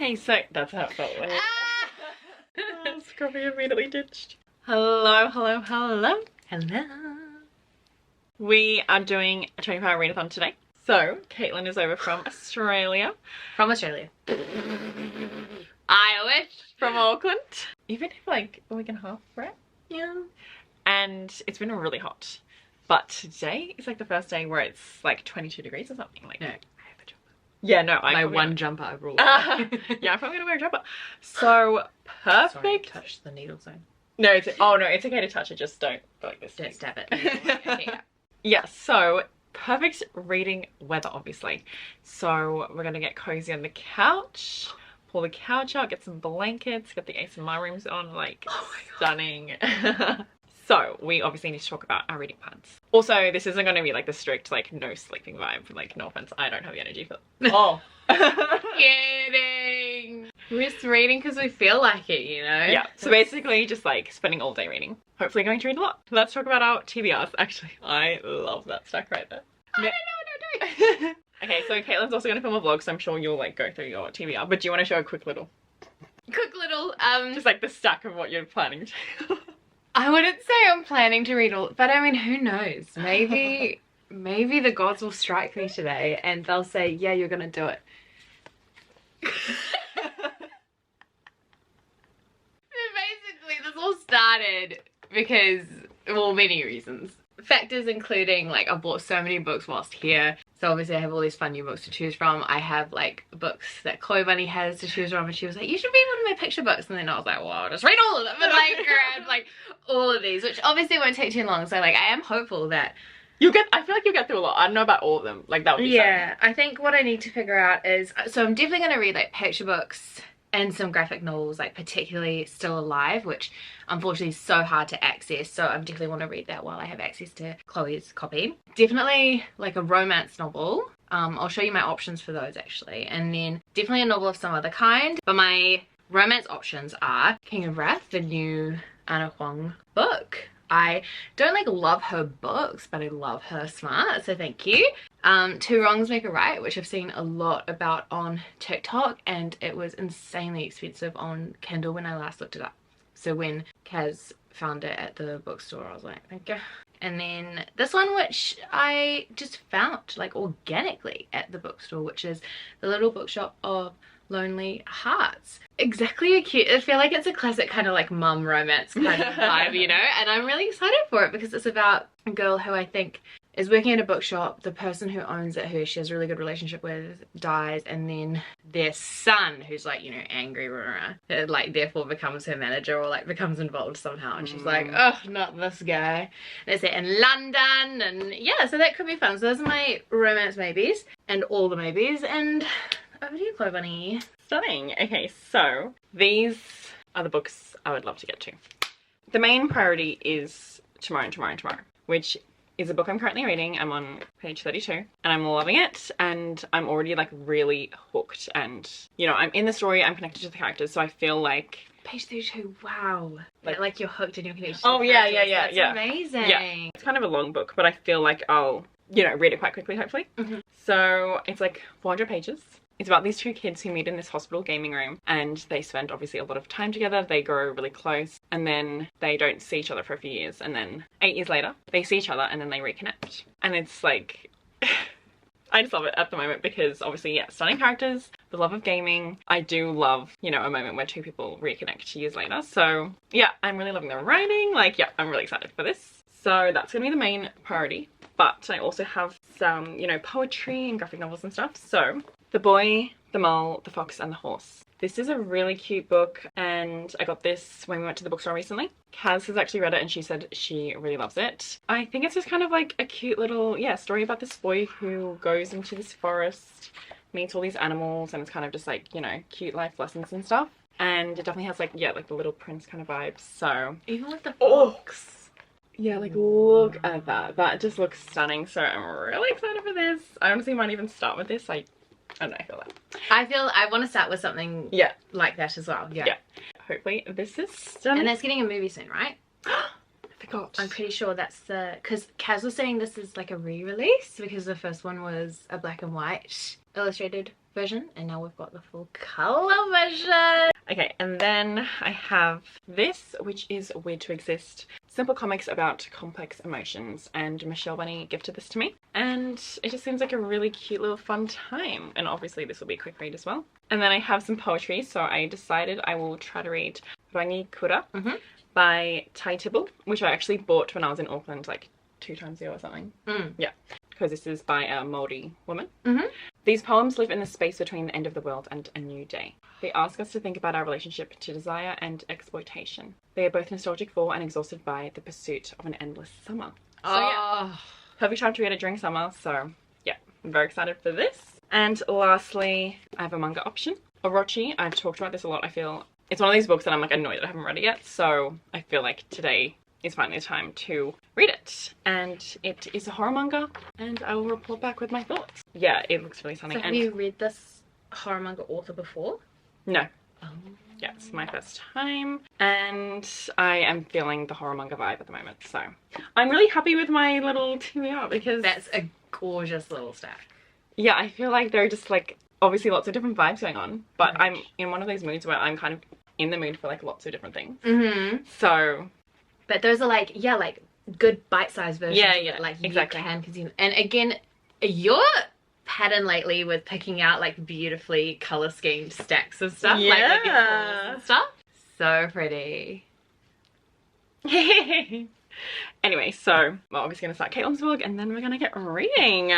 Okay, so that's how it felt. Scruffy immediately ditched. Hello, hello, hello. Hello. We are doing a 24-hour readathon today. So, Caitlin is over from Australia. From Australia. I wish. From Auckland. You've been here for like a week and a half, right? Yeah. And it's been really hot. But today is like the first day where it's like 22 degrees or something. Like, no, I have a jumper. Yeah, no, My one jumper overall. Yeah, I'm probably gonna wear a jumper. So perfect. Sorry, touch the needle zone. No, it's it's okay to touch it. Just don't go like this. Don't stab it. Okay, yeah. Yeah, so perfect reading weather, obviously. So we're gonna get cozy on the couch, pull the couch out, get some blankets, get the ASMR rooms on, like stunning. So we obviously need to talk about our reading plans. Also, this isn't going to be like the strict like no sleeping vibe. Like, no offense, I don't have the energy for Oh. Kidding. We're just reading because we feel like it, you know? Yeah, so basically just like spending all day reading. Hopefully going to read a lot. Let's talk about our TBRs. Actually, I love that stack right there. I don't know what I'm doing. Okay, so Caitlin's also going to film a vlog, so I'm sure you'll like go through your TBR. But do you want to show a quick little? Just like the stack of what you're planning to. I wouldn't say I'm planning to read all, but I mean, who knows? Maybe the gods will strike me today and they'll say, yeah, you're gonna do it. Basically, this all started because, well, many reasons. Factors including, like, I've bought so many books whilst here. So obviously I have all these fun new books to choose from. I have, like, books that Chloe Bunny has to choose from, and she was like, you should read one of my picture books. And then I was like, well, I'll just read all of them and, like, grab, like, all of these, which obviously won't take too long. So, like, I am hopeful that I feel like you'll get through a lot. I don't know about all of them. Like, that would be yeah, I think what I need to figure out is, so I'm definitely going to read, like, picture books and some graphic novels, like particularly Still Alive, which unfortunately is so hard to access, so I definitely want to read that while I have access to Chloe's copy. Definitely like a romance novel. I'll show you my options for those actually, and then definitely a novel of some other kind. But my romance options are King of Wrath, the new Anna Huang book. I don't like love her books, but I love her smart, so thank you. Two Wrongs Make a Right, which I've seen a lot about on TikTok, and it was insanely expensive on Kindle when I last looked it up. So when Kaz found it at the bookstore, I was like, thank you. And then this one, which I just found like organically at the bookstore, which is The Little Bookshop of Lonely Hearts. Exactly a cute, I feel like it's a classic kind of like mum romance kind of vibe, you know, and I'm really excited for it because it's about a girl who I think is working at a bookshop. The person who owns it, who she has a really good relationship with, dies, and then their son, who's like, you know, angry, like therefore becomes her manager or like becomes involved somehow, and she's like, oh, not this guy. And it's set in London, and yeah, so that could be fun. So those are my romance maybes and all the maybes, and over to you, Chloe Bunny. Stunning. Okay, so these are the books I would love to get to. The main priority is Tomorrow and Tomorrow and Tomorrow, which is a book I'm currently reading. I'm on page 32 and I'm loving it, and I'm already like really hooked, and you know, I'm in the story, I'm connected to the characters, so I feel like Page 32, wow. Like you're hooked and you're connected to oh the yeah, characters. yeah, That's yeah. amazing. Yeah. It's kind of a long book, but I feel like I'll, you know, read it quite quickly, hopefully. So it's like 400 pages. It's about these two kids who meet in this hospital gaming room, and they spend obviously a lot of time together. They grow really close, and then they don't see each other for a few years, and then 8 years later they see each other and then they reconnect. And it's like I just love it at the moment because obviously, yeah, stunning characters, the love of gaming. I do love, you know, a moment where two people reconnect years later. So yeah, I'm really loving the writing. Like, yeah, I'm really excited for this. So that's gonna be the main priority, but I also have some, you know, poetry and graphic novels and stuff. So The Boy, the Mole, the Fox and the Horse. This is a really cute book, and I got this when we went to the bookstore recently. Kaz has actually read it and she said she really loves it. I think it's just kind of like a cute little, yeah, story about this boy who goes into this forest, meets all these animals, and it's kind of just like, you know, cute life lessons and stuff. And it definitely has like, yeah, like the Little Prince kind of vibes. So even with the fox. Yeah, like look at that. That just looks stunning. So I'm really excited for this. I honestly might even start with this. I don't know, I feel that. I want to start with something like that as well. Yeah. Hopefully this is stunning. And that's getting a movie soon, right? I forgot. I'm pretty sure that's the, because Kaz was saying this is like a re-release because the first one was a black and white illustrated version, and now we've got the full color version. Okay, and then I have this, which is Weird to Exist. Simple comics about complex emotions, and Michelle Bunny gifted this to me. And it just seems like a really cute little fun time. And obviously this will be a quick read as well. And then I have some poetry, so I decided I will try to read Rangi Kura by Tai Tibble, which I actually bought when I was in Auckland like 2 times a year or something. Yeah, because this is by a Māori woman. These poems live in the space between the end of the world and a new day. They ask us to think about our relationship to desire and exploitation. They are both nostalgic for and exhausted by the pursuit of an endless summer. So yeah, perfect time to read it during summer. So yeah, I'm very excited for this. And lastly, I have a manga option. Orochi, I've talked about this a lot. I feel it's one of these books that I'm like annoyed that I haven't read it yet. So I feel like today is finally the time to read it. And it is a horror manga, and I will report back with my thoughts. Yeah, it looks really stunning. So have you read this horror manga author before? No. Yeah, it's my first time, and I am feeling the horror manga vibe at the moment. So I'm really happy with my little TBR because that's a gorgeous little stack. Yeah, I feel like there are just like obviously lots of different vibes going on, but I'm in one of those moods where I'm kind of in the mood for like lots of different things. So but those are like, yeah, like good bite-sized versions. Yeah, like exactly. You can consume. And again, your pattern lately with picking out like beautifully color schemed stacks of stuff, like maybe and stuff. So pretty. Anyway, so we're obviously gonna start Caitlin's vlog, and then we're gonna get reading.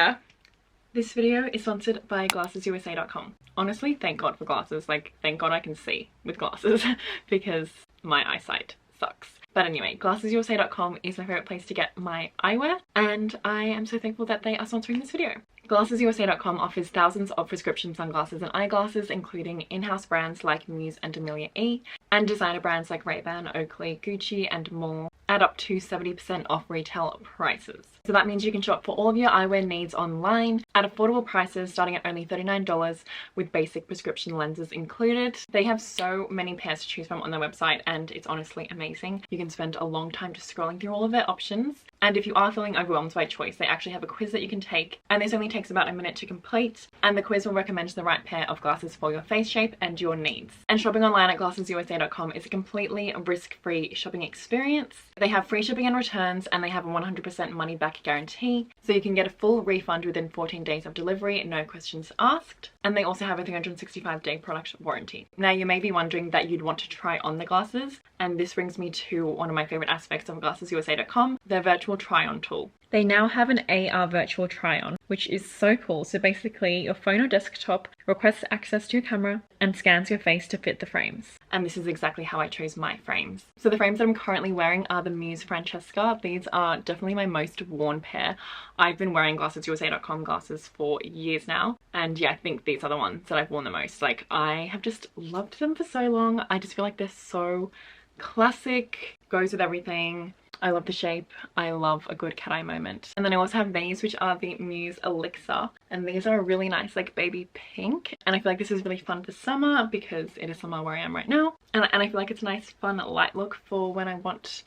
This video is sponsored by GlassesUSA.com. Honestly, thank God for glasses. Like, thank God I can see with glasses because my eyesight sucks. But anyway, GlassesUSA.com is my favourite place to get my eyewear, and I am so thankful that they are sponsoring this video. GlassesUSA.com offers thousands of prescription sunglasses and eyeglasses, including in-house brands like Muse and Amelia E, and designer brands like Ray-Ban, Oakley, Gucci, and more, at up to 70% off retail prices. So that means you can shop for all of your eyewear needs online at affordable prices, starting at only $39 with basic prescription lenses included. They have so many pairs to choose from on their website, and it's honestly amazing. You can spend a long time just scrolling through all of their options. And if you are feeling overwhelmed by choice, they actually have a quiz that you can take, and this only takes about a minute to complete, and the quiz will recommend the right pair of glasses for your face shape and your needs. And shopping online at GlassesUSA.com is a completely risk-free shopping experience. They have free shipping and returns, and they have a 100% money back guarantee, so you can get a full refund within 14 days of delivery, no questions asked. And they also have a 365-day product warranty. Now you may be wondering that you'd want to try on the glasses, and this brings me to one of my favorite aspects of GlassesUSA.com, their virtual try-on tool. They now have an AR virtual try-on, which is so cool. So basically your phone or desktop requests access to your camera and scans your face to fit the frames. And this is exactly how I chose my frames. So the frames that I'm currently wearing are the Muse Francesca. These are definitely my most worn pair. I've been wearing GlassesUSA.com glasses for years now. And yeah, I think these are the ones that I've worn the most. Like, I have just loved them for so long. I just feel like they're so classic, goes with everything. I love the shape. I love a good cat eye moment. And then I also have these, which are the Muse Elixir. And these are a really nice like baby pink. And I feel like this is really fun for summer because it is summer where I am right now. And I feel like it's a nice fun light look for when I want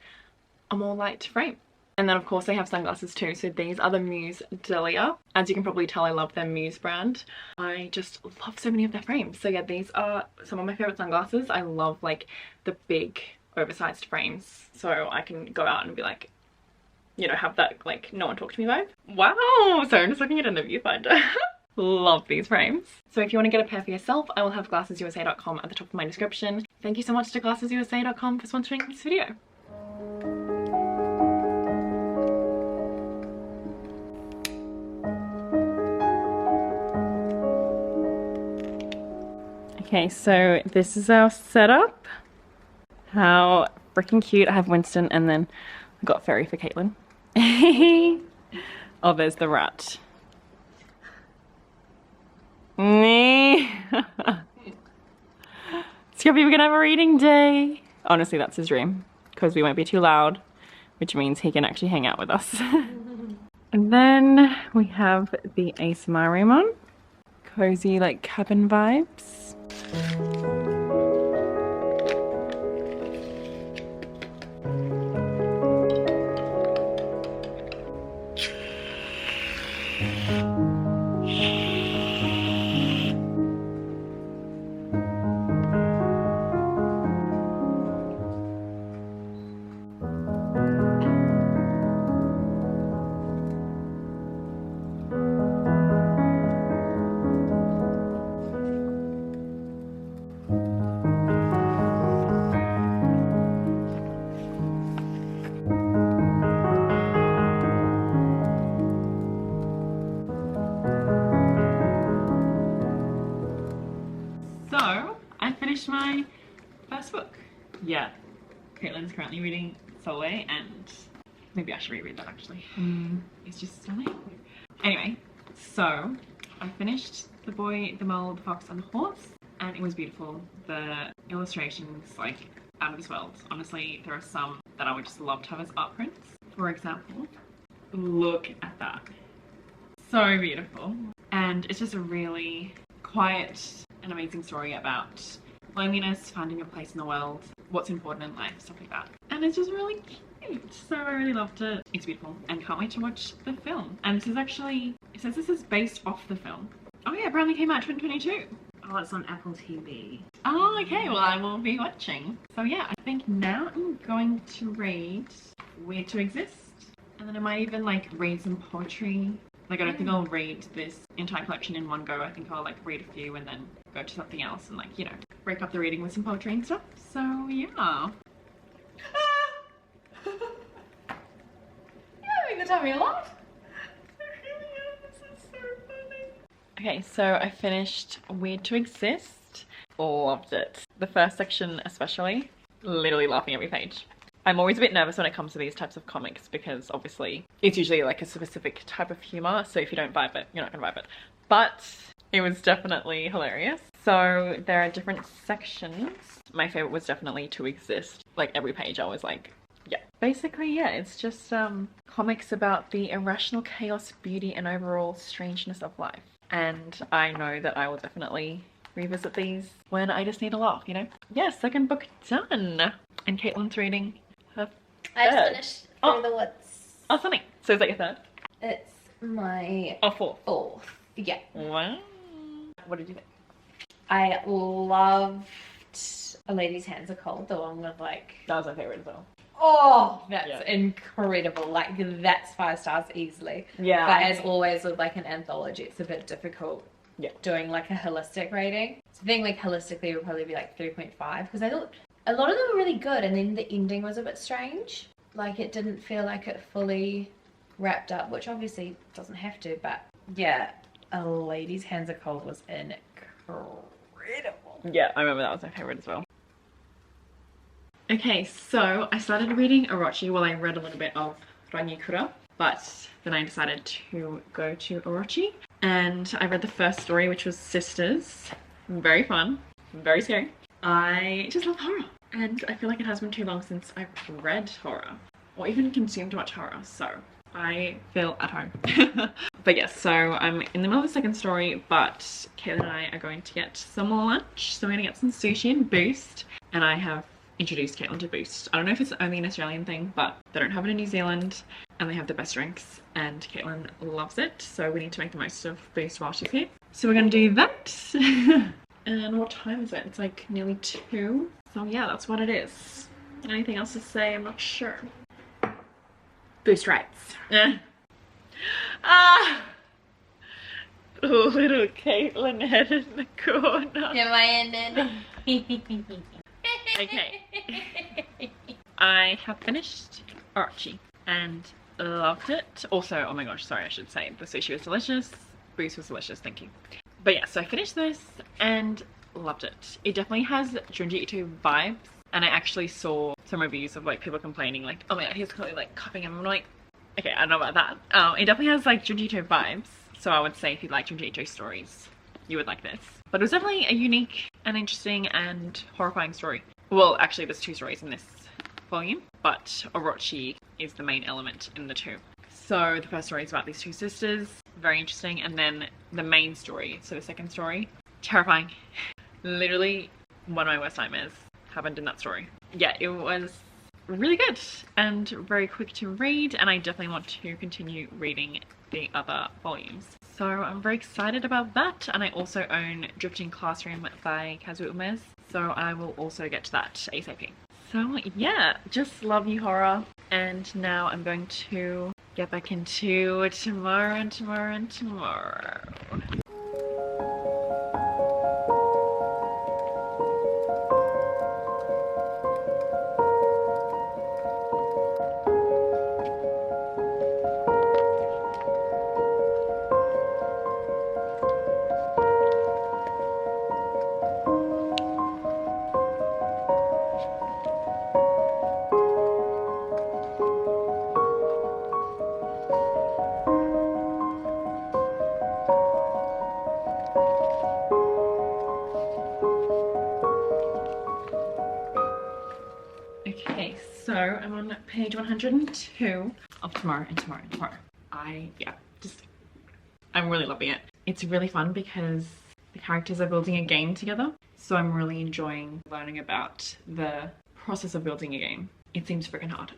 a more light frame. And then of course they have sunglasses too. So these are the Muse Delia. As you can probably tell, I love their Muse brand. I just love so many of their frames. So yeah, these are some of my favorite sunglasses. I love like the big oversized frames, so I can go out and be like, you know, have that like no one talk to me vibe. Wow, so I'm just looking at it in the viewfinder. Love these frames. So if you want to get a pair for yourself, I will have GlassesUSA.com at the top of my description. Thank you so much to GlassesUSA.com for sponsoring this video. Okay, so this is our setup. How freaking cute. I have Winston, and then I got Fairy for Caitlin. Oh, there's the rat. Scruffy, we're gonna have a reading day. Honestly, that's his dream, because we won't be too loud, which means he can actually hang out with us. And then we have the ASMR room on. Cozy, like cabin vibes. first book. Yeah, Caitlin's currently reading Soul, and maybe I should reread that actually. It's just stunning. Anyway, so I finished The Boy, the Mole, the Fox and the Horse, and it was beautiful. The illustrations, like, out of this world. Honestly, there are some that I would just love to have as art prints. For example, look at that. So beautiful. And it's just a really quiet and amazing story about loneliness, finding your place in the world, what's important in life, stuff like that. And it's just really cute. So I really loved it. It's beautiful and can't wait to watch the film. And this is actually, it says this is based off the film. Oh yeah, apparently came out 2022. Oh, it's on Apple TV. Oh, okay, well I will be watching. So yeah, I think now I'm going to read Weird to Exist. And then I might even like read some poetry. Like I don't think I'll read this entire collection in one go. I think I'll like read a few and then go to something else and like, you know, break up the reading with some poetry and stuff. So yeah. You're having the time of your life. Okay, so I finished Weird to Exist. Loved it. The first section especially, literally laughing every page. I'm always a bit nervous when it comes to these types of comics because obviously it's usually like a specific type of humor, so if you don't vibe it, you're not gonna vibe it. But it was definitely hilarious. So there are different sections. My favorite was definitely To Exist. Like every page I was like, yeah. Basically, yeah, it's just comics about the irrational chaos, beauty and overall strangeness of life. And I know that I will definitely revisit these when I just need a laugh, you know? Yeah, second book done. And Caitlin's reading her third. I just finished Through the Woods. Oh, something. So is that your third? It's my fourth. Yeah. Wow. What did you think? I loved A Lady's Hands Are Cold, the one with like... That was my favourite as well. Oh, that's incredible. Like, that's 5 stars easily. Yeah. But as always with like an anthology, it's a bit difficult yeah. doing like a holistic rating. So I think like holistically would probably be like 3.5 because I thought a lot of them were really good and then the ending was a bit strange. Like it didn't feel like it fully wrapped up, which obviously doesn't have to, but yeah, A Lady's Hands Are Cold was incredible. Yeah, I remember that was my favourite as well. Okay, so I started reading Orochi while I read a little bit of Ranyikura, but then I decided to go to Orochi and I read the first story, which was Sisters. Very fun, very scary. I just love horror and I feel like it has been too long since I've read horror or even consumed much horror, so I feel at home. But yes, so I'm in the middle of the second story, but Caitlin and I are going to get some lunch. So we're gonna get some sushi and Boost, and I have introduced Caitlin to Boost. I don't know if it's only an Australian thing, but they don't have it in New Zealand and they have the best drinks and Caitlin loves it. So we need to make the most of Boost while she's here. So we're gonna do that. And what time is it? It's like nearly 2. So yeah, that's what it is. Anything else to say? I'm not sure. Boost rights. Little Caitlin head in the corner. Am I in it? Okay. I have finished Archie and loved it. Also, oh my gosh, sorry, I should say the sushi was delicious. Boost was delicious, thank you. But yeah, so I finished this and loved it. It definitely has Junji Ito vibes. And I actually saw some reviews of like people complaining like, oh my god, he's clearly like cupping him. I'm like, okay, I don't know about that. It definitely has like Junji Ito vibes. So I would say if you like Junji Ito stories, you would like this. But it was definitely a unique and interesting and horrifying story. Well, actually there's 2 stories in this volume, but Orochi is the main element in the 2. So the first story is about these 2 sisters, very interesting, and then the main story, so the second story, terrifying. Literally one of my worst nightmares happened in that story. Yeah, it was really good and very quick to read, and I definitely want to continue reading the other volumes. So I'm very excited about that, and I also own Drifting Classroom by Kazuo Umezu, so I will also get to that ASAP. So yeah, just love you horror, and now I'm going to get back into tomorrow and tomorrow and tomorrow. Okay, so I'm on page 102 of Tomorrow and Tomorrow and Tomorrow. I'm really loving it. It's really fun because the characters are building a game together. So I'm really enjoying learning about the process of building a game. It seems freaking hard.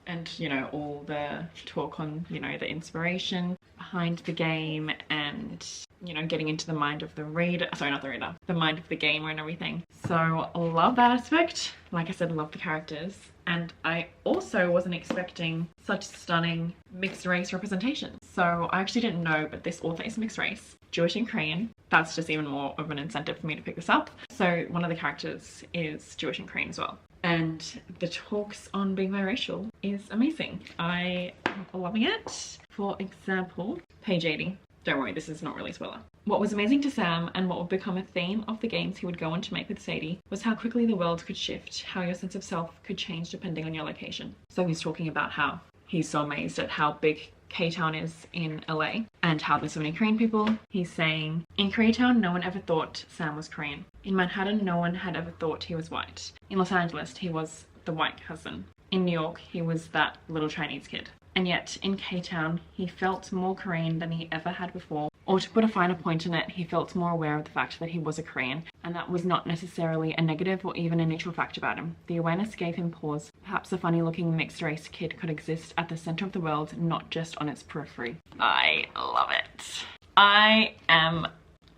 And, you know, all the talk on, you know, the inspiration behind the game and, you know, getting into the mind of the reader. Sorry, not the reader. The mind of the gamer and everything. So I love that aspect. Like I said, I love the characters. And I also wasn't expecting such stunning mixed race representation. So I actually didn't know, but this author is mixed race, Jewish and Korean. That's just even more of an incentive for me to pick this up. So one of the characters is Jewish and Korean as well. And the talks on being biracial is amazing. I am loving it. For example, page 80. Don't worry, this is not really a spoiler. What was amazing to Sam and what would become a theme of the games he would go on to make with Sadie was how quickly the world could shift, how your sense of self could change depending on your location. So he's talking about how he's so amazed at how big K-Town is in LA and how there's so many Korean people. He's saying, in Koreatown, no one ever thought Sam was Korean. In Manhattan, no one had ever thought he was white. In Los Angeles, he was the white cousin. In New York, he was that little Chinese kid. And yet, in K-Town, he felt more Korean than he ever had before. Or to put a finer point on it, he felt more aware of the fact that he was a Korean, and that was not necessarily a negative or even a neutral fact about him. The awareness gave him pause. Perhaps a funny-looking mixed-race kid could exist at the center of the world, not just on its periphery. I love it. I am...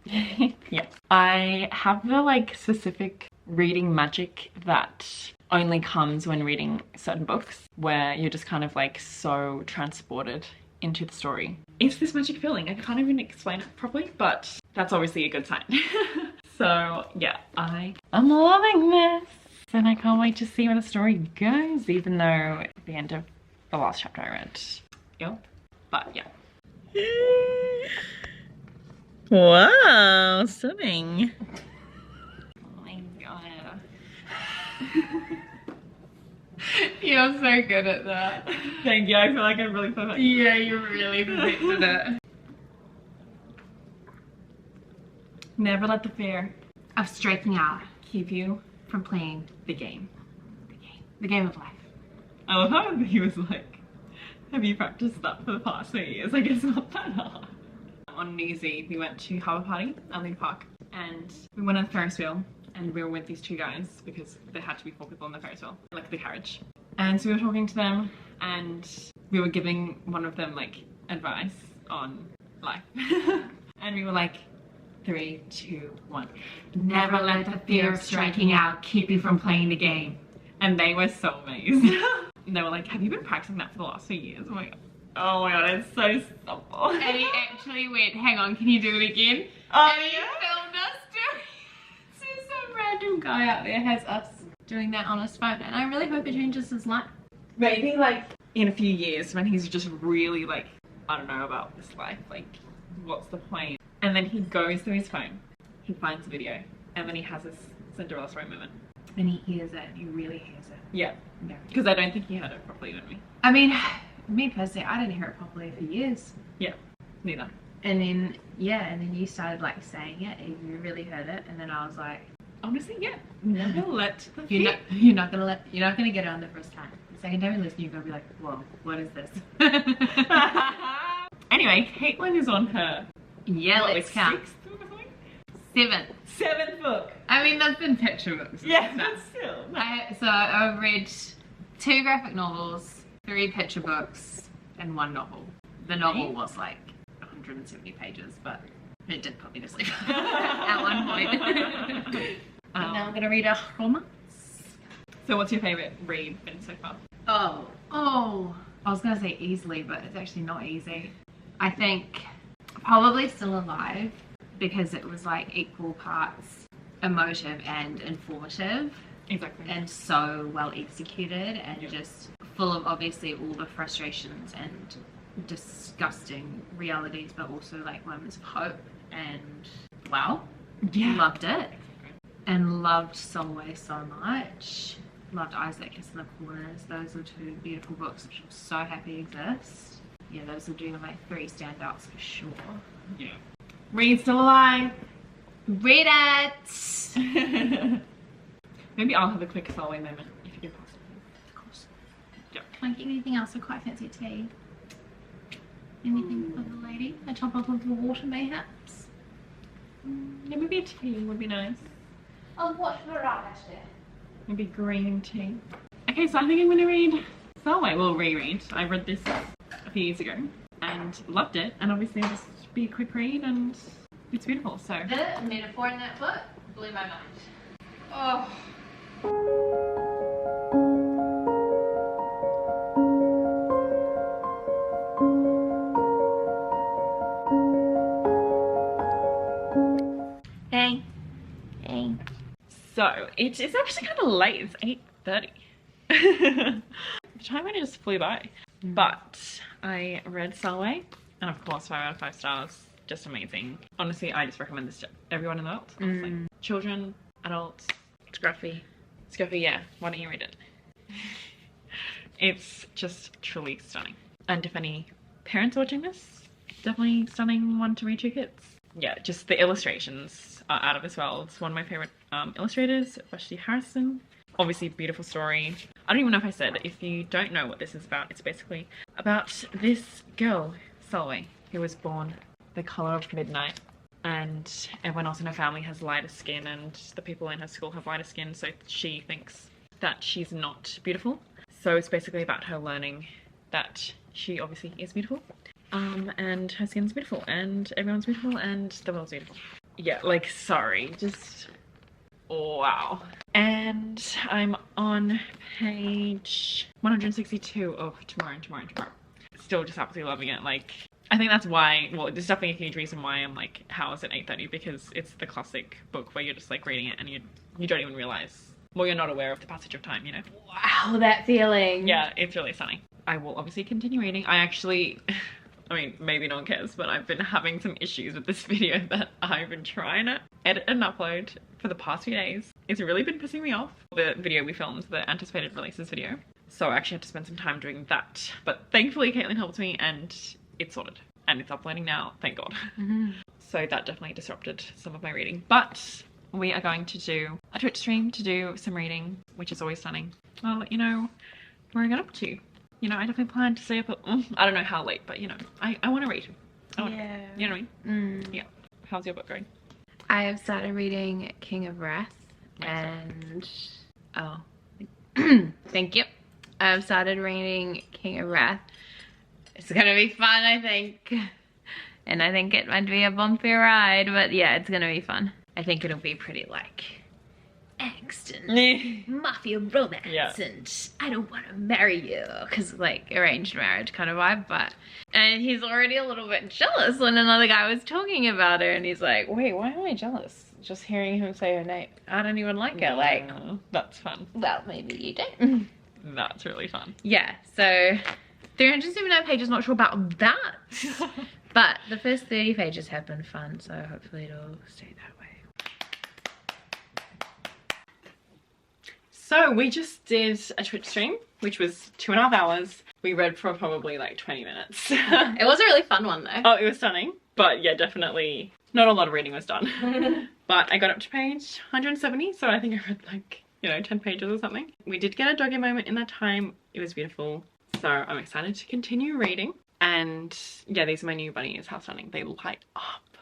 yeah. I have the, like, specific reading magic that only comes when reading certain books, where you're just kind of, like, so transported into the story. It's this magic feeling. I can't even explain it properly, but that's obviously a good sign. So yeah, I am loving this, and I can't wait to see where the story goes, even though at the end of the last chapter I read. Yep. But yeah. Wow, stunning. Oh my god. You're so good at that. Thank you, I feel like I'm really perfect. Yeah, you really perfected it. Never let the fear Of striking out keep you from playing the game. the game of life. I love how he was like, have you practiced that for the past 3 years? Like, it's not that hard. On New Year's Eve, we went to Harbour Party, Alney Park, and we went on the Ferris wheel, and we were with these two guys because there had to be 4 people on the Ferris wheel, like the carriage. And so we were talking to them, and we were giving one of them like advice on life. And we were like, 3, 2, 1. Never let the fear of striking out keep you from playing the game. And they were so amazed. And they were like, have you been practicing that for the last few years? I'm like, oh my god, it's so simple. And he actually went, hang on, can you do it again? Oh, and he filmed us doing it. So some random guy out there has us doing that on his phone, and I really hope it changes his life. Maybe like in a few years when he's just really like, I don't know about this life, like what's the point? And then he goes through his phone, he finds a video, and then he has this Cinderella story moment. And he hears it, he really hears it. Yeah, because I don't think he heard it properly with me. I mean, me personally, I didn't hear it properly for years. Yeah, neither. And then, yeah, and then you started like saying it, and you really heard it, and then I was like, honestly, yeah, never let the you're not gonna get it on the first time. The second time you listen, you're gonna be like, whoa, what is this? Anyway, Caitlin is on her let's count. 6th book or something? 7th. 7th book. I mean, that's been picture books. Yeah, but still. So I've read 2 graphic novels, 3 picture books, and 1 novel. The novel was like 170 pages, but it did put me to sleep at one point. Now I'm gonna read a romance. So what's your favourite read been so far? Oh, I was gonna say easily, but it's actually not easy. I think probably Still Alive, because it was like equal parts emotive and informative. Exactly. And so well executed, and just full of obviously all the frustrations and disgusting realities, but also like moments of hope. And wow, loved it. And loved Solway so much. Loved Isaac Kiss in the Corners. Those are 2 beautiful books which I'm so happy exist. Yeah, those are doing my 3 standouts for sure. Yeah. Read Still Alive. Read it! Maybe I'll have a quick Solway moment if you do pass. Of course. Yep. Can I get anything else? I quite fancy a tea. Anything for the lady? A top up of the water mayhaps? Yeah, maybe a tea would be nice. Oh, what variety? Maybe green tea. Okay, so I think I'm going to read Solway. Well, reread. I read this a few years ago and loved it. And obviously it'll just be a quick read and it's beautiful, so. The metaphor in that book blew my mind. Oh. Hey. Hey. So, it is actually kind of late. It's 8:30. The time really just flew by. But I read Solway, and of course 5 out of 5 stars. Just amazing. Honestly, I just recommend this to everyone in the world. Honestly. Children, adults. Scruffy. Scruffy, yeah. Why don't you read it? It's just truly stunning. And if any parents are watching this, definitely stunning one to read to kids. Yeah, just the illustrations are out of this world. It's one of my favorite illustrators, BESTIE Harrison. Obviously, beautiful story. I don't even know if I said, if you don't know what this is about, it's basically about this girl, Solway, who was born the colour of midnight, and everyone else in her family has lighter skin, and the people in her school have lighter skin, so she thinks that she's not beautiful. So it's basically about her learning that she obviously is beautiful, and her skin's beautiful, and everyone's beautiful, and the world's beautiful. Yeah, like, sorry, just wow. And I'm on page 162 of Tomorrow and Tomorrow and Tomorrow. Still just absolutely loving it. Like, I think that's why, well, there's definitely a huge reason why I'm like, how is it 8:30? Because it's the classic book where you're just like reading it and you don't even realize, well, you're not aware of the passage of time, you know? Wow, that feeling. Yeah, it's really stunning. I will obviously continue reading. I actually, I mean, maybe no one cares, but I've been having some issues with this video that I've been trying to edit and upload for the past few days. It's really been pissing me off. The video we filmed, the anticipated releases video. So I actually had to spend some time doing that. But thankfully Caitlin helped me and it's sorted. And it's uploading now, thank God. So that definitely disrupted some of my reading. But we are going to do a Twitch stream to do some reading, which is always stunning. I'll let you know where I get up to. You know, I definitely plan to stay up at, I don't know how late, but you know, I want to read. Yeah. You know what I mean? Yeah. How's your book going? I have started reading King of Wrath, and thank you. I've started reading King of Wrath. It's gonna be fun, I think, and I think it might be a bumpy ride, but yeah, it's gonna be fun. I think it'll be pretty like angst and mafia romance, and I don't want to marry you, because like arranged marriage kind of vibe. But and he's already a little bit jealous when another guy was talking about her, and he's like, wait, why am I jealous just hearing him say her name? I don't even like her. Like, that's fun. well, maybe you don't. That's really fun. Yeah, so 379 pages, not sure about that. But the first 30 pages have been fun, so hopefully it'll stay that way. So we just did a Twitch stream, which was 2.5 hours. We read for probably like 20 minutes. It was a really fun one though. Oh, it was stunning. But yeah, definitely not a lot of reading was done. But I got up to page 170, so I think I read like, you know, 10 pages or something. We did get a doggy moment in that time. It was beautiful. So I'm excited to continue reading. And yeah, these are my new bunnies. How stunning. They light up.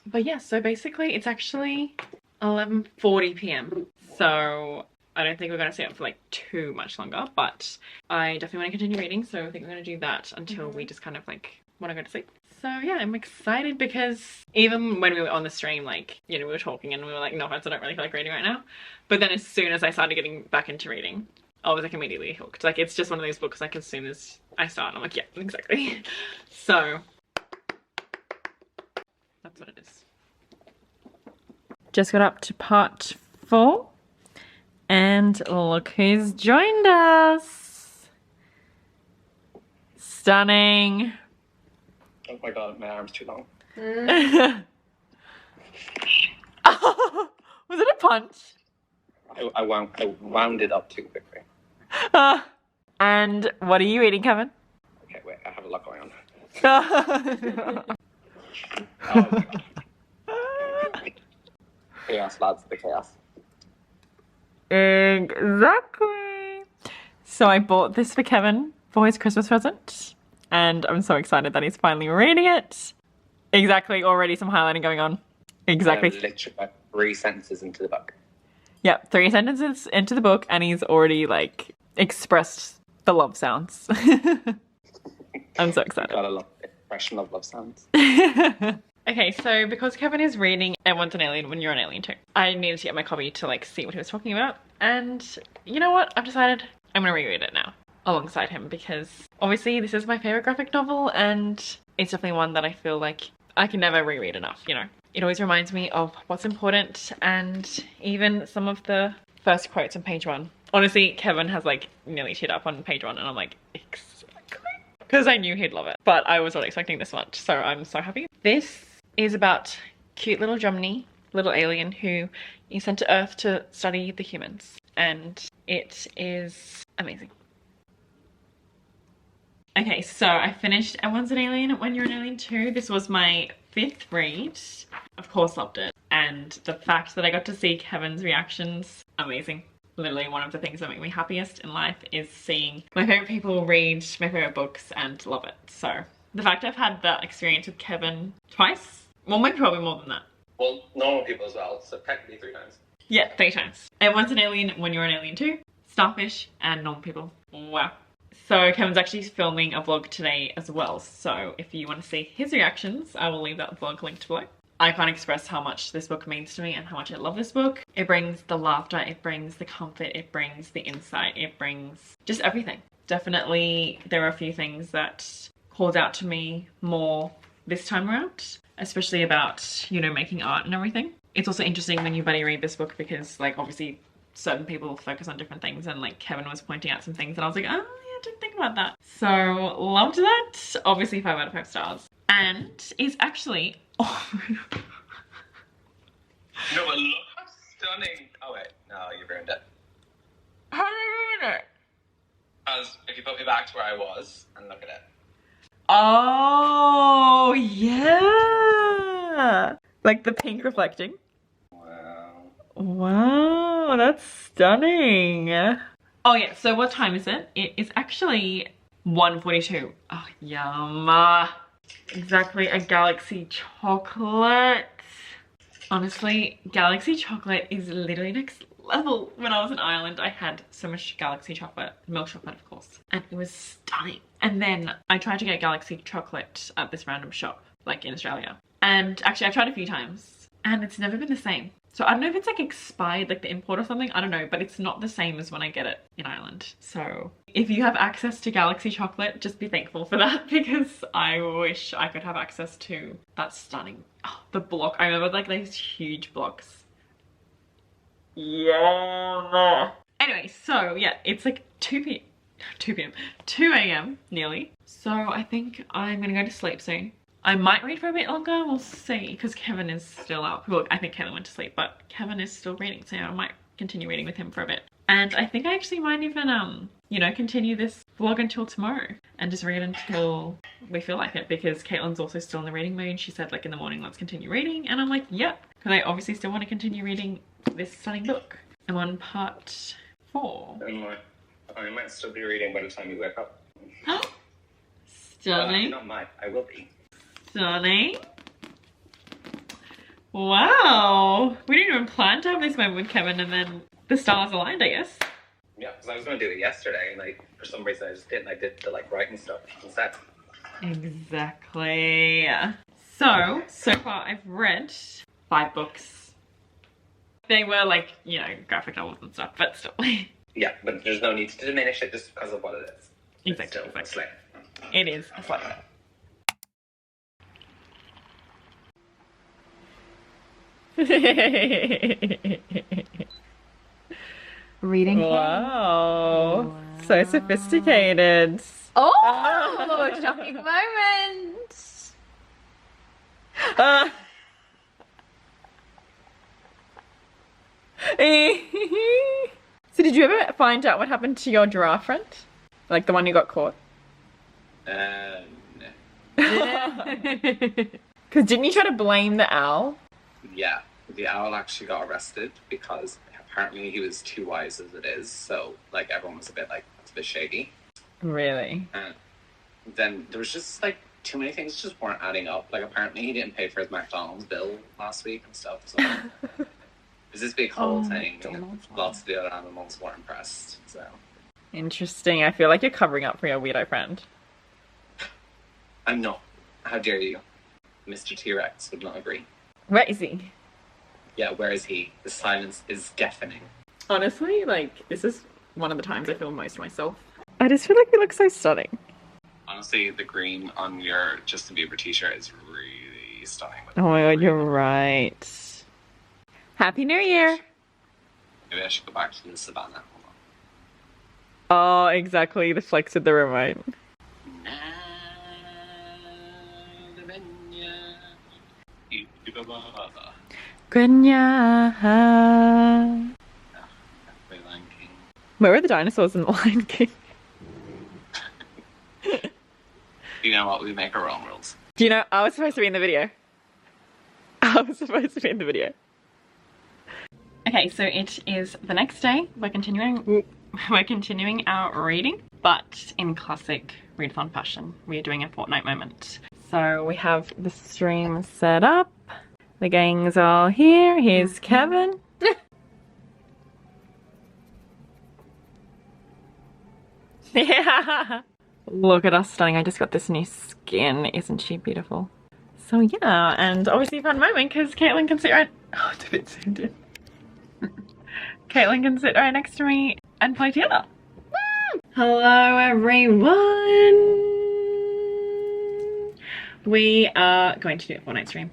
But yeah, so basically it's actually 11:40 p.m. So I don't think we're going to stay up for like too much longer, but I definitely want to continue reading. So I think we're going to do that until we just kind of like want to go to sleep. So yeah, I'm excited because even when we were on the stream, like, you know, we were talking and we were like, no offense, I don't really feel like reading right now. But then as soon as I started getting back into reading, I was like immediately hooked. Like, it's just one of those books, like as soon as I start, I'm like, yeah, exactly. So that's what it is. Just got up to part 4 and look who's joined us. Stunning. Oh my god, my arm's too long. Oh, was it a punch? I wound it up too quickly. And what are you eating, Kevin? Okay, wait, I have a lot going on. Chaos, lads, the chaos. Exactly. So I bought this for Kevin for his Christmas present, and I'm so excited that he's finally reading it. Exactly, already some highlighting going on. Exactly. Literally about 3 sentences into the book. Yep, 3 sentences into the book, and he's already like expressed the love sounds. I'm so excited. Got a lot of expression of love sounds. Okay, so because Kevin is reading Everyone's an Alien When You're an Alien Too, I needed to get my copy to like see what he was talking about. And you know what? I've decided I'm gonna reread it now alongside him because obviously this is my favorite graphic novel and it's definitely one that I feel like I can never reread enough, you know. It always reminds me of what's important and even some of the first quotes on page 1. Honestly, Kevin has like nearly teared up on page 1 and I'm like, exactly. Because I knew he'd love it. But I was not expecting this much, so I'm so happy. This is about cute little Jomny, little alien who is sent to Earth to study the humans. And it is amazing. Okay, so I finished Everyone's an Alien When You're an Alien Too. This was my 5th read. Of course, loved it. And the fact that I got to see Kevin's reactions, amazing. Literally one of the things that make me happiest in life is seeing my favorite people read my favorite books and love it. So the fact I've had that experience with Kevin twice, well, maybe probably more than that. Well, normal people as well, so technically 3 times. Yeah, 3 times. Everyone's an Alien When You're an Alien Too, Starfish, and normal people. Wow. So Kevin's actually filming a vlog today as well. So if you want to see his reactions, I will leave that vlog linked below. I can't express how much this book means to me and how much I love this book. It brings the laughter, it brings the comfort, it brings the insight, it brings just everything. Definitely there are a few things that called out to me more this time around, especially about, you know, making art and everything. It's also interesting when you buddy read this book because like obviously certain people focus on different things and like Kevin was pointing out some things and I was like, oh yeah, I didn't think about that. So loved that. Obviously 5 out of 5 stars. And it's actually No, but look how stunning. Oh wait, no, you ruined it. How did I ruin it? Because if you put me back to where I was and look at it. Oh yeah, like the pink reflecting. Wow. Wow, that's stunning. Oh yeah, so what time is it? It is actually 1:42. Oh yum. Exactly, a Galaxy chocolate. Honestly, Galaxy chocolate is literally next level. When I was in Ireland, I had so much Galaxy chocolate, milk chocolate of course, and it was stunning. And then I tried to get Galaxy chocolate at this random shop, like in Australia. And actually I've tried a few times and it's never been the same. So I don't know if it's like expired, like the import or something, I don't know, but it's not the same as when I get it in Ireland. So if you have access to Galaxy chocolate, just be thankful for that because I wish I could have access to that stunning, oh, the block. I remember like those huge blocks. Yeah. Anyway, so yeah, it's like 2 a.m. nearly. So I think I'm gonna go to sleep soon. I might read for a bit longer, we'll see, because Kevin is still up. Well, I think Kevin went to sleep, but Kevin is still reading, so I might continue reading with him for a bit. And I think I actually might even, you know, continue this vlog until tomorrow and just read until we feel like it, because Caitlin's also still in the reading mood. She said like in the morning, let's continue reading. And I'm like, yep, because I obviously still want to continue reading this stunning book. I'm on part 4. I might still be reading by the time you wake up. Stunning. Not mine, I will be. Stunning. Wow. We didn't even plan to have this moment with Kevin and then the stars aligned, I guess. Yeah, because I was going to do it yesterday and like for some reason I just didn't. I did the like writing stuff instead. Exactly. So far I've read 5 books. They were like, you know, graphic novels and stuff, but still. Yeah, but there's no need to diminish it just because of what it is. Exactly. It's still a slate. It is a slate. Reading. Wow. So sophisticated. Oh, shocking moment. So did you ever find out what happened to your giraffe friend? Like the one who got caught? No. Because didn't you try to blame the owl? Yeah, the owl actually got arrested because apparently he was too wise as it is, so like everyone was a bit like, that's a bit shady. Really? And then there was just like too many things just weren't adding up. Like apparently he didn't pay for his McDonald's bill last week and stuff. So there's this big whole thing. And lots of the other animals weren't impressed. So Interesting. I feel like you're covering up for your weirdo friend. I'm not. How dare you? Mr. T-Rex would not agree. Where is he? Yeah, where is he? The silence is deafening. Honestly, like, this is one of the times I feel most myself. I just feel like he looks so stunning. Honestly, the green on your Justin Bieber t-shirt is really stunning. Oh my god, you're right. Happy New Year! Maybe I should go back to the savannah. Hold Oh, on. exactly. The flex with the remote. Grenya. Where were the dinosaurs in The Lion King? You know what? We make our own rules. Do you know, I was supposed to be in the video. I was supposed to be in the video. Okay, so it is the next day. We're continuing our reading, but in classic readathon fashion. We are doing a fortnight moment. So we have the stream set up. The gang's all here. Here's Kevin. Yeah. Look at us stunning. I just got this new skin. Isn't she beautiful? So yeah, and obviously a fun moment because Caitlin can sit right... Oh, it's a bit zoomed in. Caitlin can sit right next to me and play together. Hello everyone! We are going to do a fortnight stream.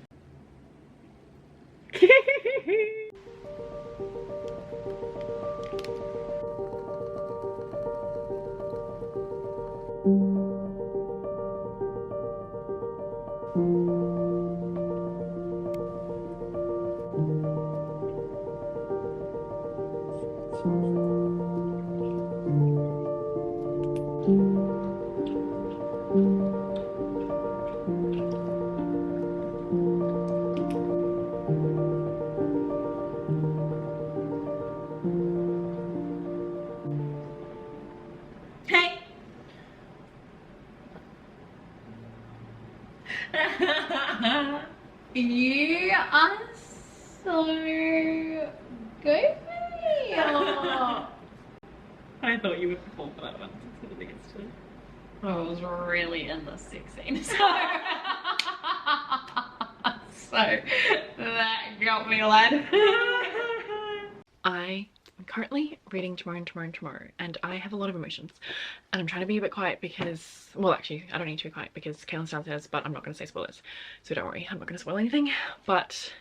Hey! You are so good for me. I thought you would perform for that one instead of against it. I was really in the sex scene, so that got me, lad. I am currently reading Tomorrow, and I have a lot of emotions. And I'm trying to be a bit quiet because, well actually, I don't need to be quiet because Caitlin's downstairs, but I'm not going to say spoilers. So don't worry, I'm not going to spoil anything. But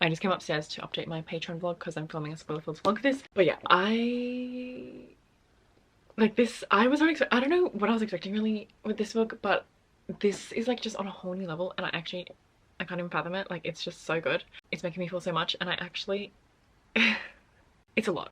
I just came upstairs to update my Patreon vlog because I'm filming a spoiler-filled vlog for this. But yeah, I was not I don't know what I was expecting really with this book, but this is like just on a whole new level, and I can't even fathom it. Like, it's just so good. It's making me feel so much, and I actually it's a lot.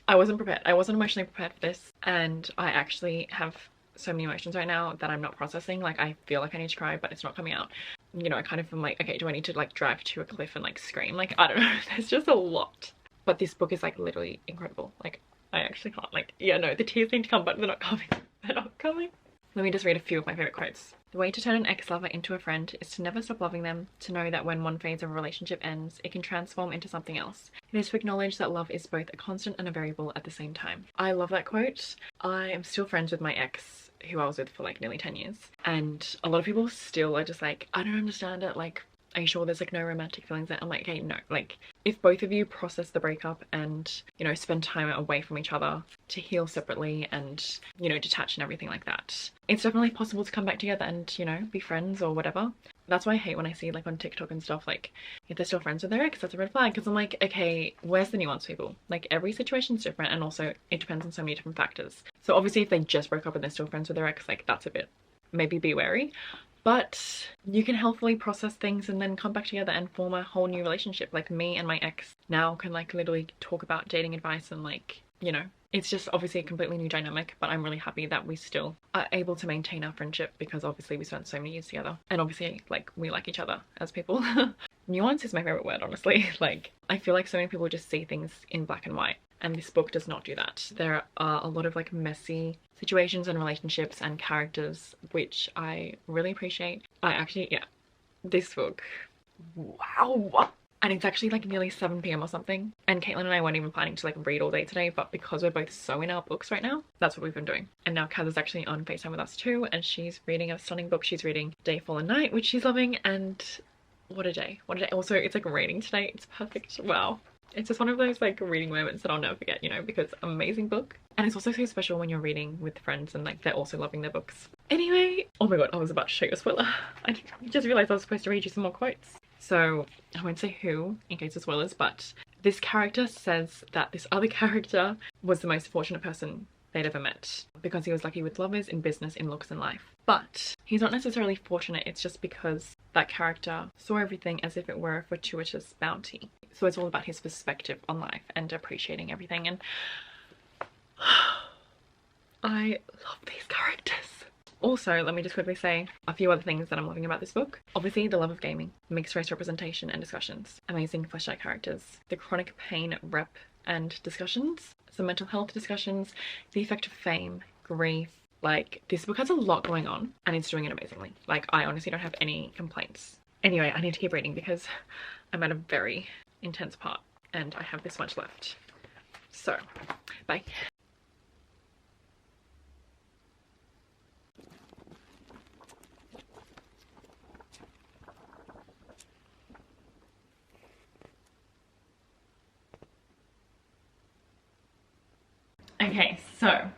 I wasn't prepared. I wasn't emotionally prepared for this, and I actually have so many emotions right now that I'm not processing. Like, I feel like I need to cry, but it's not coming out. You know, I kind of am like, okay, do I need to like drive to a cliff and like scream? Like, I don't know. There's just a lot. But this book is like literally incredible. Like, I actually can't, like, yeah, no, the tears need to come, but they're not coming. They're not coming. Let me just read a few of my favorite quotes. The way to turn an ex-lover into a friend is to never stop loving them, to know that when one phase of a relationship ends, it can transform into something else. It is to acknowledge that love is both a constant and a variable at the same time. I love that quote. I am still friends with my ex, who I was with for like nearly 10 years. And a lot of people still are just like, I don't understand it. Like, are you sure there's like no romantic feelings there? I'm like, okay, no. Like, if both of you process the breakup and, you know, spend time away from each other to heal separately and, you know, detach and everything like that, it's definitely possible to come back together and, you know, be friends or whatever. That's why I hate when I see like on TikTok and stuff, like, if they're still friends with their ex, that's a red flag. Because I'm like, okay, where's the nuance, people? Like, every situation's different, and also it depends on so many different factors. So obviously if they just broke up and they're still friends with their ex, like, that's a bit, maybe be wary. But you can healthily process things and then come back together and form a whole new relationship. Like, me and my ex now can like literally talk about dating advice and like, you know, it's just obviously a completely new dynamic, but I'm really happy that we still are able to maintain our friendship because obviously we spent so many years together, and obviously like we like each other as people. nuance is my favorite word, honestly. Like, I feel like so many people just see things in black and white, and this book does not do that. There are a lot of like messy situations and relationships and characters, which I really appreciate. I actually, yeah, this book, wow. And it's actually like nearly 7 p.m. or something. And Caitlin and I weren't even planning to like read all day today, but because we're both so in our books right now, that's what we've been doing. And now Kaz is actually on FaceTime with us too, and she's reading a stunning book. She's reading Day, Fall and Night, which she's loving, and what a day. What a day. Also, it's like raining today. It's perfect. Wow. It's just one of those like reading moments that I'll never forget, you know, because amazing book. And it's also so special when you're reading with friends and like they're also loving their books. Anyway, oh my god, I was about to show you a spoiler. I just realized I was supposed to read you some more quotes. So I won't say who in case of spoilers, but this character says that this other character was the most fortunate person they'd ever met because he was lucky with lovers, in business, in looks, and life. But he's not necessarily fortunate, it's just because that character saw everything as if it were a fortuitous bounty. So it's all about his perspective on life and appreciating everything, and I love these characters. Also, let me just quickly say a few other things that I'm loving about this book. Obviously, the love of gaming, mixed race representation and discussions, amazing fleshed out characters, the chronic pain rep and discussions, some mental health discussions, the effect of fame, grief. Like, this book has a lot going on and it's doing it amazingly. Like, I honestly don't have any complaints. Anyway, I need to keep reading because I'm at a very intense part and I have this much left. So, bye. Okay, so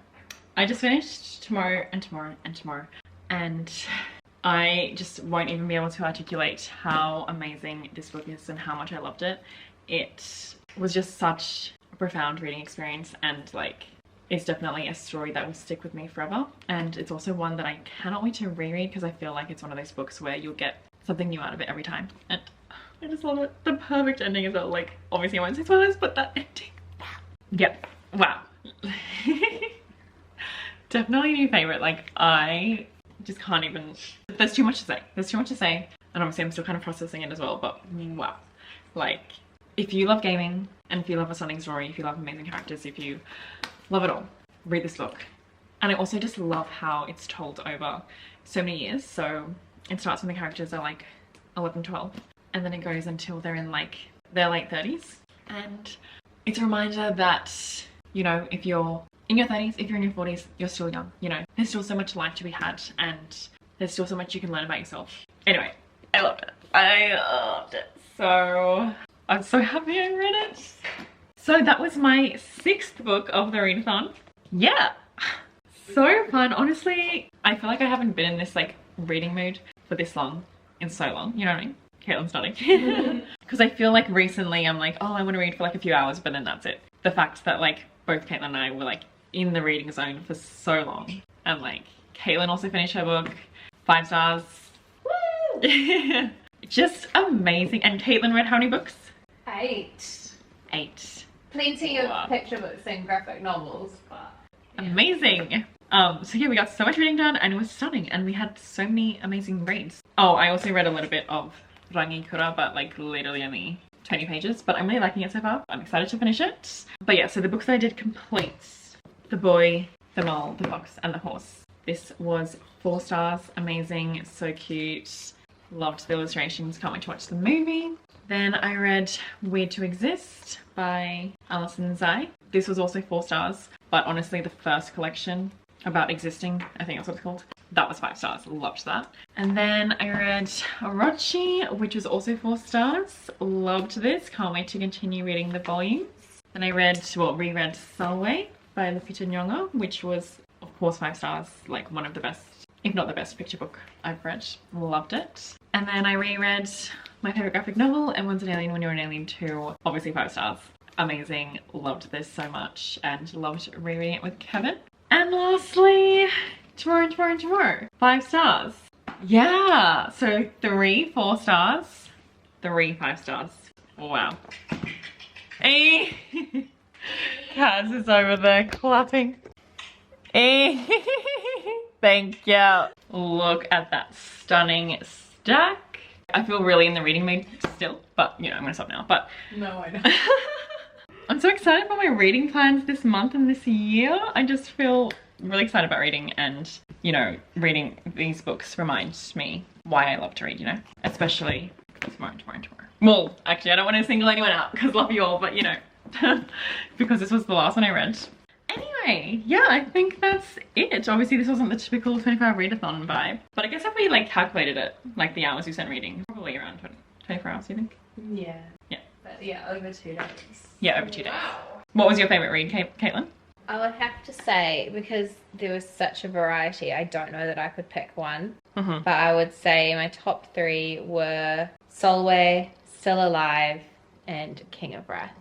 I just finished Tomorrow and Tomorrow and Tomorrow, and I just won't even be able to articulate how amazing this book is and how much I loved it. It was just such a profound reading experience, and like, it's definitely a story that will stick with me forever. And it's also one that I cannot wait to reread because I feel like it's one of those books where you'll get something new out of it every time. And I just love it. The perfect ending as well. Like, obviously I won't say spoilers, but that ending, yep, wow. Definitely a new favorite. Like, I just can't even, there's too much to say. There's too much to say, and obviously I'm still kind of processing it as well, but wow. Like, if you love gaming and if you love a stunning story, if you love amazing characters, if you love it all, read this book. And I also just love how it's told over so many years. So it starts when the characters are like 11, 12, and then it goes until they're in like their late 30s. And it's a reminder that, you know, if you're in your 30s, if you're in your 40s, you're still young, you know. There's still so much life to be had and there's still so much you can learn about yourself. Anyway, I loved it. I loved it. So I'm so happy I read it. So that was my 6th book of the readathon. Yeah, so fun. Honestly, I feel like I haven't been in this like reading mood for this long in so long, you know what I mean? Caitlin's nodding. Because I feel like recently I'm like, oh, I want to read for like a few hours, but then that's it. The fact that like both Caitlin and I were like in the reading zone for so long, and like Caitlin also finished her book, 5 stars. Woo! Just amazing. And Caitlin read how many books? 8. 8. Plenty of picture books and graphic novels, but yeah. Amazing. So yeah, we got so much reading done and it was stunning, and we had so many amazing reads. Oh, I also read a little bit of Rangi Kura, but like literally only 20 pages, but I'm really liking it so far. I'm excited to finish it. But yeah, so the books that I did complete: The Boy, The Mole, The Fox and The Horse. This was 4 stars, amazing, so cute. Loved the illustrations, can't wait to watch the movie. Then I read Weird to Exist by Alison Zai. This was also 4 stars, but honestly the first collection about existing, I think that's what it's called, that was 5 stars, loved that. And then I read Orochi, which was also 4 stars, loved this, can't wait to continue reading the volumes. Then I read, well, reread Salwe by Lupita Nyong'o, which was of course 5 stars, like one of the best, if not the best picture book I've read, loved it. And then I reread my favorite graphic novel, Everyone's an Alien When You're an Alien 2, obviously 5 stars, amazing, loved this so much and loved rereading it with Kevin. And lastly, Tomorrow, 5 stars. Yeah, so 3 4 stars, 3 5 stars. Wow. Hey, Kaz is over there clapping. Hey, thank you. Look at that stunning stack. I feel really in the reading mood still, but you know, I'm gonna stop now. But No, I know. I'm so excited about my reading plans this month and this year. I just feel really excited about reading, and you know, reading these books reminds me why I love to read, you know, especially tomorrow. Well, actually, I don't want to single anyone out because love you all, but you know, because this was the last one I read. Anyway, yeah, I think that's it. Obviously, this wasn't the typical 24-hour readathon vibe, but I guess if we like calculated it, like the hours we spent reading, probably around 24 hours, you think? Yeah. Yeah. But yeah, over 2 days. Yeah, over 2 days. What was your favourite read, Caitlin? I would have to say, because there was such a variety, I don't know that I could pick one. But I would say my top 3 were Solway, Still Alive, and King of Wrath,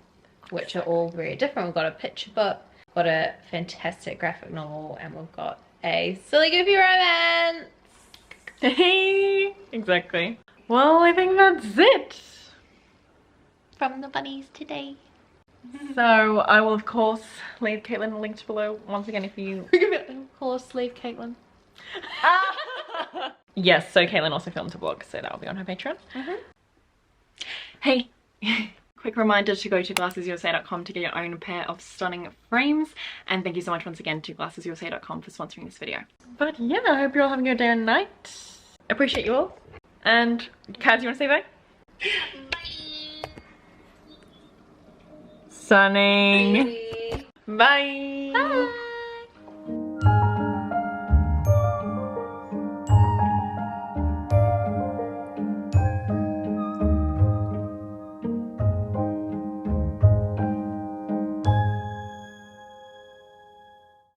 which are all very different. We've got a picture book, got a fantastic graphic novel, and we've got a silly goofy romance. Exactly. Well, I think that's it From the bunnies today. So I will of course leave Caitlin linked below once again if you Of course, leave Caitlin. Yes, so Caitlin also filmed a vlog, so that will be on her Patreon. Hey, quick reminder to go to glassesusa.com to get your own pair of stunning frames, and thank you so much once again to glassesusa.com for sponsoring this video. But yeah, I hope you're all having a good day and night. Appreciate you all. And Kaz, you want to say bye? Sunning. Bye. Bye.